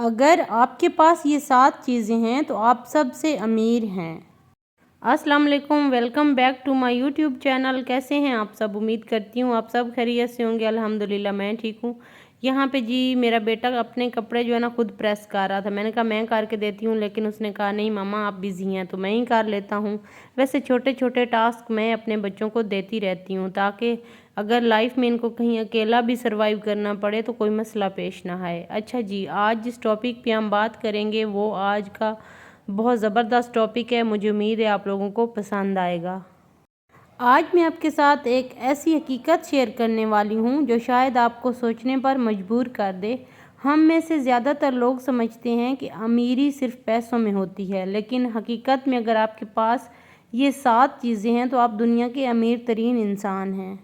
اگر آپ کے پاس یہ 7 چیزیں ہیں تو آپ سب سے امیر ہیں۔ السلام علیکم، welcome back to my YouTube channel. کیسے ہیں آپ سب؟ امید کرتی ہوں آپ سب خیریت سے ہوں گے۔ الحمدللہ میں ٹھیک ہوں۔ یہاں پہ میرا بیٹا اپنے کپڑے جو ہے نا خود پریس کر رہا تھا۔ میں نے کہا میں کر کے دیتی ہوں، لیکن اس نے کہا نہیں ماما آپ بزی ہیں تو میں ہی کر لیتا ہوں۔ ویسے چھوٹے چھوٹے ٹاسک میں اپنے بچوں کو دیتی رہتی ہوں تاکہ اگر لائف میں ان کو کہیں اکیلا بھی سروائیو کرنا پڑے تو کوئی مسئلہ پیش نہ آئے۔ اچھا جی، آج جس ٹاپک پہ ہم بات کریں گے وہ آج کا بہت زبردست ٹاپک ہے۔ مجھے امید ہے آپ لوگوں کو پسند آئے گا۔ آج میں آپ کے ساتھ ایک ایسی حقیقت شیئر کرنے والی ہوں جو شاید آپ کو سوچنے پر مجبور کر دے۔ ہم میں سے زیادہ تر لوگ سمجھتے ہیں کہ امیری صرف پیسوں میں ہوتی ہے، لیکن حقیقت میں اگر آپ کے پاس یہ 7 چیزیں ہیں تو آپ دنیا کے امیر ترین انسان ہیں۔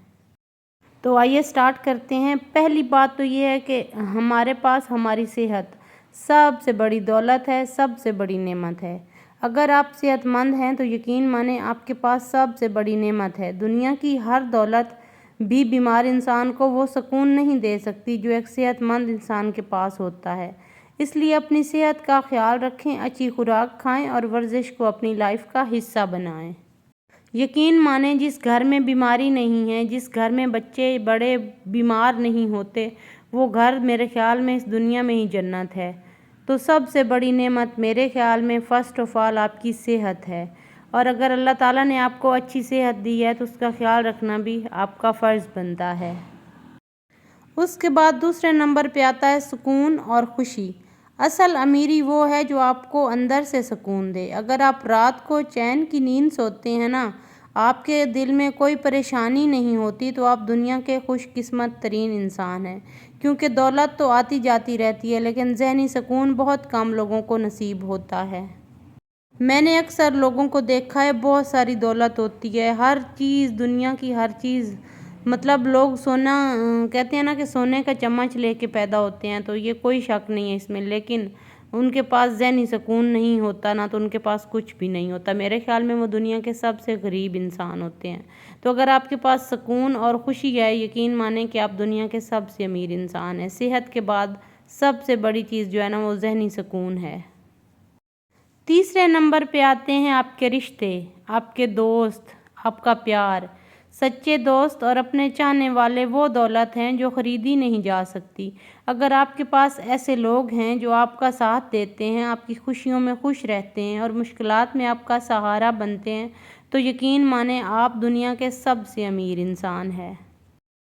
تو آئیے سٹارٹ کرتے ہیں۔ پہلی بات تو یہ ہے کہ ہمارے پاس ہماری صحت سب سے بڑی دولت ہے، سب سے بڑی نعمت ہے۔ اگر آپ صحت مند ہیں تو یقین مانیں آپ کے پاس سب سے بڑی نعمت ہے۔ دنیا کی ہر دولت بھی بیمار انسان کو وہ سکون نہیں دے سکتی جو ایک صحت مند انسان کے پاس ہوتا ہے۔ اس لیے اپنی صحت کا خیال رکھیں، اچھی خوراک کھائیں اور ورزش کو اپنی لائف کا حصہ بنائیں۔ یقین مانیں جس گھر میں بیماری نہیں ہے، جس گھر میں بچے بڑے بیمار نہیں ہوتے، وہ گھر میرے خیال میں اس دنیا میں ہی جنت ہے۔ تو سب سے بڑی نعمت میرے خیال میں فرسٹ آف آل آپ کی صحت ہے، اور اگر اللہ تعالیٰ نے آپ کو اچھی صحت دی ہے تو اس کا خیال رکھنا بھی آپ کا فرض بنتا ہے۔ اس کے بعد دوسرے نمبر پہ آتا ہے سکون اور خوشی۔ اصل امیری وہ ہے جو آپ کو اندر سے سکون دے۔ اگر آپ رات کو چین کی نیند سوتے ہیں نا، آپ کے دل میں کوئی پریشانی نہیں ہوتی، تو آپ دنیا کے خوش قسمت ترین انسان ہیں، کیونکہ دولت تو آتی جاتی رہتی ہے لیکن ذہنی سکون بہت کم لوگوں کو نصیب ہوتا ہے۔ میں نے اکثر لوگوں کو دیکھا ہے بہت ساری دولت ہوتی ہے، ہر چیز دنیا کی ہر چیز، مطلب لوگ سونا کہتے ہیں نا کہ سونے کا چمچ لے کے پیدا ہوتے ہیں، تو یہ کوئی شک نہیں ہے اس میں، لیکن ان کے پاس ذہنی سکون نہیں ہوتا نا، تو ان کے پاس کچھ بھی نہیں ہوتا۔ میرے خیال میں وہ دنیا کے سب سے غریب انسان ہوتے ہیں۔ تو اگر آپ کے پاس سکون اور خوشی ہے، یقین مانیں کہ آپ دنیا کے سب سے امیر انسان ہیں۔ صحت کے بعد سب سے بڑی چیز جو ہے نا وہ ذہنی سکون ہے۔ تیسرے نمبر پہ آتے ہیں آپ کے رشتے، آپ کے دوست، آپ کا پیار۔ سچے دوست اور اپنے چاہنے والے وہ دولت ہیں جو خریدی نہیں جا سکتی۔ اگر آپ کے پاس ایسے لوگ ہیں جو آپ کا ساتھ دیتے ہیں، آپ کی خوشیوں میں خوش رہتے ہیں اور مشکلات میں آپ کا سہارا بنتے ہیں، تو یقین مانیں آپ دنیا کے سب سے امیر انسان ہیں۔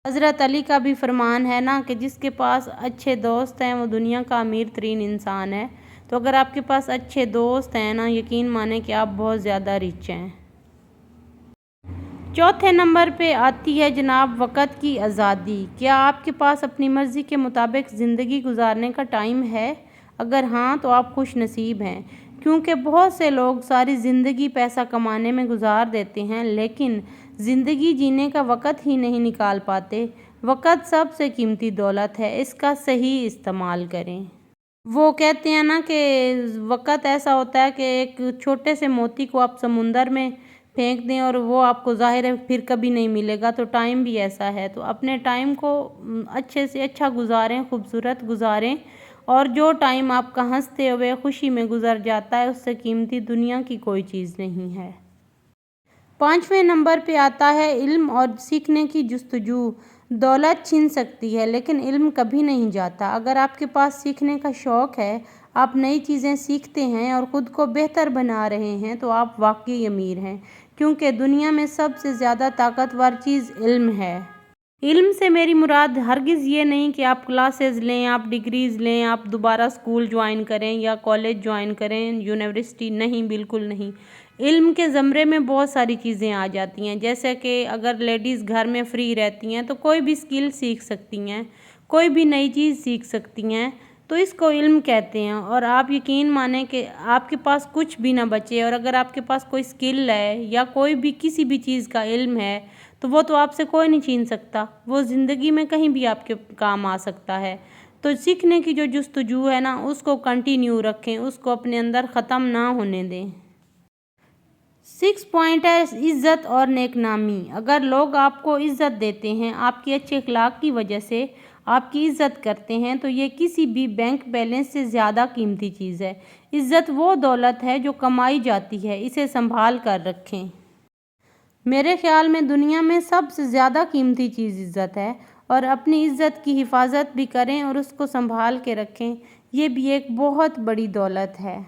حضرت علی کا بھی فرمان ہے نا کہ جس کے پاس اچھے دوست ہیں وہ دنیا کا امیر ترین انسان ہے۔ تو اگر آپ کے پاس اچھے دوست ہیں نا، یقین مانیں کہ آپ بہت زیادہ رچ ہیں۔ چوتھے نمبر پہ آتی ہے جناب وقت کی آزادی۔ کیا آپ کے پاس اپنی مرضی کے مطابق زندگی گزارنے کا ٹائم ہے؟ اگر ہاں تو آپ خوش نصیب ہیں، کیونکہ بہت سے لوگ ساری زندگی پیسہ کمانے میں گزار دیتے ہیں لیکن زندگی جینے کا وقت ہی نہیں نکال پاتے۔ وقت سب سے قیمتی دولت ہے، اس کا صحیح استعمال کریں۔ وہ کہتے ہیں نا کہ وقت ایسا ہوتا ہے کہ ایک چھوٹے سے موتی کو آپ سمندر میں پھینک دیں اور وہ آپ کو ظاہر ہے پھر کبھی نہیں ملے گا، تو ٹائم بھی ایسا ہے۔ تو اپنے ٹائم کو اچھے سے اچھا گزاریں، خوبصورت گزاریں، اور جو ٹائم آپ کا ہنستے ہوئے خوشی میں گزر جاتا ہے اس سے قیمتی دنیا کی کوئی چیز نہیں ہے۔ پانچویں نمبر پہ آتا ہے علم اور سیکھنے کی جستجو۔ دولت چھن سکتی ہے لیکن علم کبھی نہیں جاتا۔ اگر آپ کے پاس سیکھنے کا شوق ہے، آپ نئی چیزیں سیکھتے ہیں اور خود کو بہتر بنا رہے ہیں، تو آپ واقعی امیر ہیں، کیونکہ دنیا میں سب سے زیادہ طاقتور چیز علم ہے۔ علم سے میری مراد ہرگز یہ نہیں کہ آپ کلاسز لیں، آپ ڈگریز لیں، آپ دوبارہ اسکول جوائن کریں یا کالج جوائن کریں، یونیورسٹی نہیں، بالکل نہیں۔ علم کے زمرے میں بہت ساری چیزیں آ جاتی ہیں، جیسے کہ اگر لیڈیز گھر میں فری رہتی ہیں تو کوئی بھی اسکل سیکھ سکتی ہیں، کوئی بھی نئی چیز سیکھ سکتی ہیں، تو اس کو علم کہتے ہیں۔ اور آپ یقین مانیں کہ آپ کے پاس کچھ بھی نہ بچے اور اگر آپ کے پاس کوئی اسکل ہے یا کوئی بھی کسی بھی چیز کا علم ہے تو وہ تو آپ سے کوئی نہیں چھین سکتا، وہ زندگی میں کہیں بھی آپ کے کام آ سکتا ہے۔ تو سیکھنے کی جو جستجو ہے نا اس کو کنٹینیو رکھیں، اس کو اپنے اندر ختم نہ ہونے دیں۔ 6 پوائنٹ ہے عزت اور نیک نامی۔ اگر لوگ آپ کو عزت دیتے ہیں آپ کے اچھے اخلاق کی وجہ سے، آپ کی عزت کرتے ہیں تو یہ کسی بھی بینک بیلنس سے زیادہ قیمتی چیز ہے۔ عزت وہ دولت ہے جو کمائی جاتی ہے، اسے سنبھال کر رکھیں۔ میرے خیال میں دنیا میں سب سے زیادہ قیمتی چیز عزت ہے، اور اپنی عزت کی حفاظت بھی کریں اور اس کو سنبھال کے رکھیں، یہ بھی ایک بہت بڑی دولت ہے۔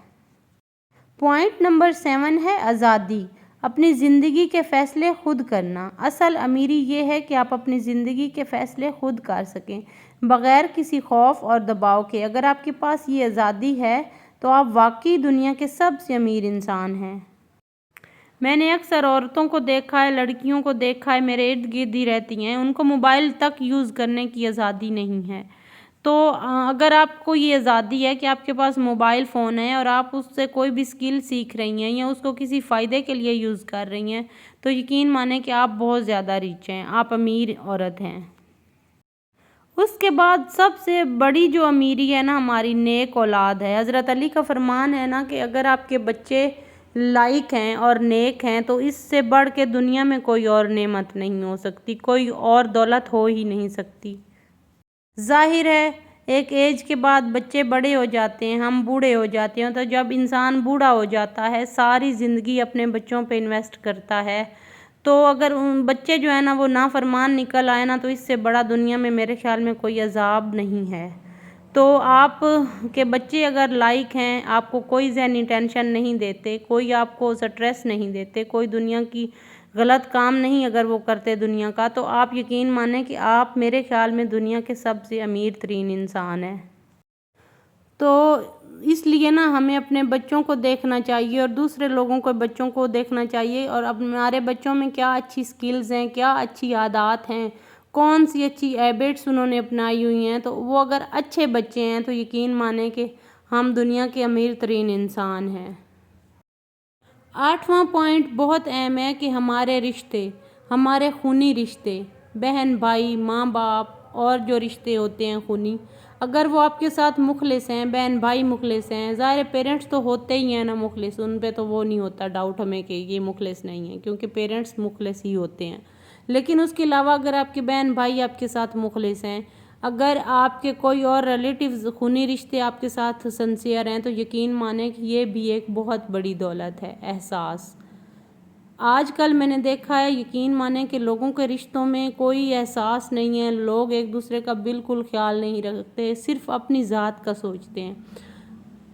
پوائنٹ نمبر 7 ہے آزادی، اپنی زندگی کے فیصلے خود کرنا۔ اصل امیری یہ ہے کہ آپ اپنی زندگی کے فیصلے خود کر سکیں، بغیر کسی خوف اور دباؤ کے۔ اگر آپ کے پاس یہ آزادی ہے تو آپ واقعی دنیا کے سب سے امیر انسان ہیں۔ میں نے اکثر عورتوں کو دیکھا ہے، لڑکیوں کو دیکھا ہے، میرے ارد گرد ہی رہتی ہیں، ان کو موبائل تک یوز کرنے کی آزادی نہیں ہے۔ تو اگر آپ کو یہ آزادی ہے کہ آپ کے پاس موبائل فون ہے اور آپ اس سے کوئی بھی اسکل سیکھ رہی ہیں یا اس کو کسی فائدے کے لیے یوز کر رہی ہیں، تو یقین مانیں کہ آپ بہت زیادہ ریچ ہیں، آپ امیر عورت ہیں۔ اس کے بعد سب سے بڑی جو امیری ہے نا، ہماری نیک اولاد ہے۔ حضرت علی کا فرمان ہے نا کہ اگر آپ کے بچے لائق ہیں اور نیک ہیں تو اس سے بڑھ کے دنیا میں کوئی اور نعمت نہیں ہو سکتی، کوئی اور دولت ہو ہی نہیں سکتی۔ ظاہر ہے ایک ایج کے بعد بچے بڑے ہو جاتے ہیں، ہم بوڑھے ہو جاتے ہیں، تو جب انسان بوڑھا ہو جاتا ہے، ساری زندگی اپنے بچوں پہ انویسٹ کرتا ہے، تو اگر ان بچے جو ہے نا وہ نافرمان نکل آئے نا، تو اس سے بڑا دنیا میں میرے خیال میں کوئی عذاب نہیں ہے۔ تو آپ کے بچے اگر لائق ہیں، آپ کو کوئی ذہنی ٹینشن نہیں دیتے، کوئی آپ کو سٹریس نہیں دیتے، کوئی دنیا کی غلط کام نہیں اگر وہ کرتے دنیا کا، تو آپ یقین مانیں کہ آپ میرے خیال میں دنیا کے سب سے امیر ترین انسان ہیں۔ تو اس لیے نا ہمیں اپنے بچوں کو دیکھنا چاہیے اور دوسرے لوگوں کو بچوں کو دیکھنا چاہیے، اور اب ہمارے بچوں میں کیا اچھی سکلز ہیں، کیا اچھی عادات ہیں، کون سی اچھی ہیبٹس انہوں نے اپنائی ہوئی ہیں، تو وہ اگر اچھے بچے ہیں تو یقین مانیں کہ ہم دنیا کے امیر ترین انسان ہیں۔ 8واں پوائنٹ بہت اہم ہے کہ ہمارے رشتے، ہمارے خونی رشتے، بہن بھائی، ماں باپ اور جو رشتے ہوتے ہیں خونی، اگر وہ آپ کے ساتھ مخلص ہیں، بہن بھائی مخلص ہیں، ظاہر پیرنٹس تو ہوتے ہی ہیں نا مخلص، ان پہ تو وہ نہیں ہوتا ڈاؤٹ ہمیں کہ یہ مخلص نہیں ہیں، کیونکہ پیرنٹس مخلص ہی ہوتے ہیں۔ لیکن اس کے علاوہ اگر آپ کے بہن بھائی آپ کے ساتھ مخلص ہیں، اگر آپ کے کوئی اور ریلیٹیوز خونی رشتے آپ کے ساتھ سنسیئر ہیں، تو یقین مانیں کہ یہ بھی ایک بہت بڑی دولت ہے، احساس۔ آج کل میں نے دیکھا ہے، یقین مانیں کہ لوگوں کے رشتوں میں کوئی احساس نہیں ہے، لوگ ایک دوسرے کا بالکل خیال نہیں رکھتے، صرف اپنی ذات کا سوچتے ہیں۔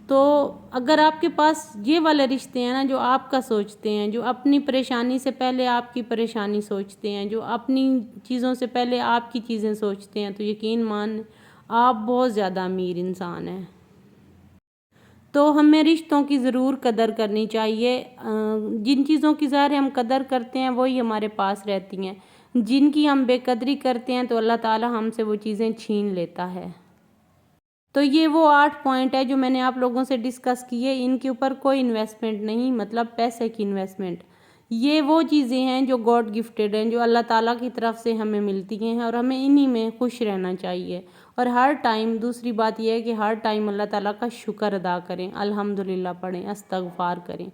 تو اگر آپ کے پاس یہ والے رشتے ہیں نا جو آپ کا سوچتے ہیں، جو اپنی پریشانی سے پہلے آپ کی پریشانی سوچتے ہیں، جو اپنی چیزوں سے پہلے آپ کی چیزیں سوچتے ہیں، تو یقین مان آپ بہت زیادہ امیر انسان ہیں۔ تو ہمیں رشتوں کی ضرور قدر کرنی چاہیے، جن چیزوں کی ظاہر ہم قدر کرتے ہیں وہی ہمارے پاس رہتی ہیں، جن کی ہم بے قدری کرتے ہیں تو اللہ تعالی ہم سے وہ چیزیں چھین لیتا ہے۔ تو یہ وہ 8 پوائنٹ ہے جو میں نے آپ لوگوں سے ڈسکس کیے، ان کے اوپر کوئی انویسٹمنٹ نہیں، مطلب پیسے کی انویسٹمنٹ۔ یہ وہ چیزیں ہیں جو گاڈ گفٹڈ ہیں، جو اللہ تعالیٰ کی طرف سے ہمیں ملتی ہیں، اور ہمیں انہی میں خوش رہنا چاہیے، اور ہر ٹائم دوسری بات یہ ہے کہ ہر ٹائم اللہ تعالیٰ کا شکر ادا کریں، الحمدللہ پڑھیں، استغفار کریں،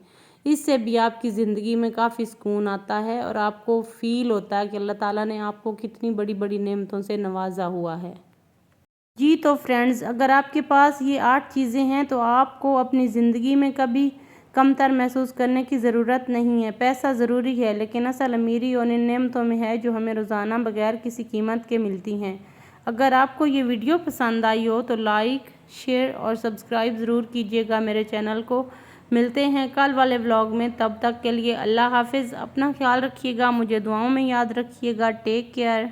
اس سے بھی آپ کی زندگی میں کافی سکون آتا ہے اور آپ کو فیل ہوتا ہے کہ اللہ تعالیٰ نے آپ کو کتنی بڑی بڑی نعمتوں سے نوازا ہوا ہے۔ جی تو فرینڈز، اگر آپ کے پاس یہ 8 چیزیں ہیں تو آپ کو اپنی زندگی میں کبھی کمتر محسوس کرنے کی ضرورت نہیں ہے۔ پیسہ ضروری ہے، لیکن اصل امیری ان نعمتوں میں ہے جو ہمیں روزانہ بغیر کسی قیمت کے ملتی ہیں۔ اگر آپ کو یہ ویڈیو پسند آئی ہو تو لائک، شیئر اور سبسکرائب ضرور کیجیے گا میرے چینل کو۔ ملتے ہیں کل والے ولاگ میں، تب تک کے لیے اللہ حافظ، اپنا خیال رکھیے گا، مجھے دعاؤں میں یاد رکھیے گا، ٹیک کیئر۔